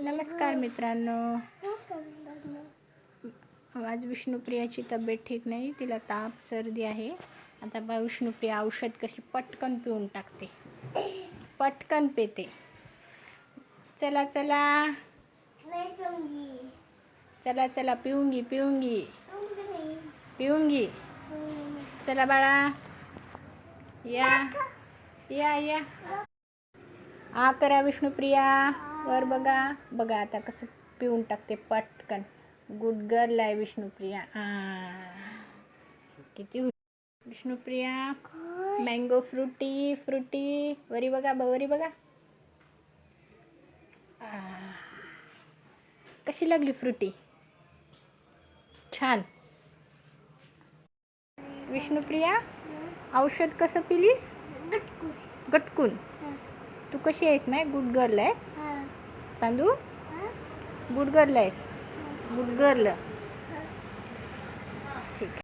नमस्कार मित्रांनो. आज विष्णुप्रियाची तब्येत ठीक नाही, तिला ताप सर्दी आहे. आता बा विष्णुप्रिया औषध कशी पटकन पिऊन टाकते, पटकन पेते. चला चला चला चला पिऊंगी पिऊंगी पिऊंगी. चला बाळा, या या या. आ करा विष्णुप्रिया, वर बघा बघा. आता कसं पिऊन टाकते पटकन. गुड गर्ल आहे विष्णुप्रिया. किती विष्णुप्रिया. Mango Frooti Frooti. वरी बघा वरी बघा. कशी लागली फ्रुटी? छान. विष्णुप्रिया, औषध कसं पिलीस? गटकून. तू कशी आहेस? नाही गुड गर्ल आहेस चांदू. गुड गर्ल आहेस. Good girl. ठीक आहे.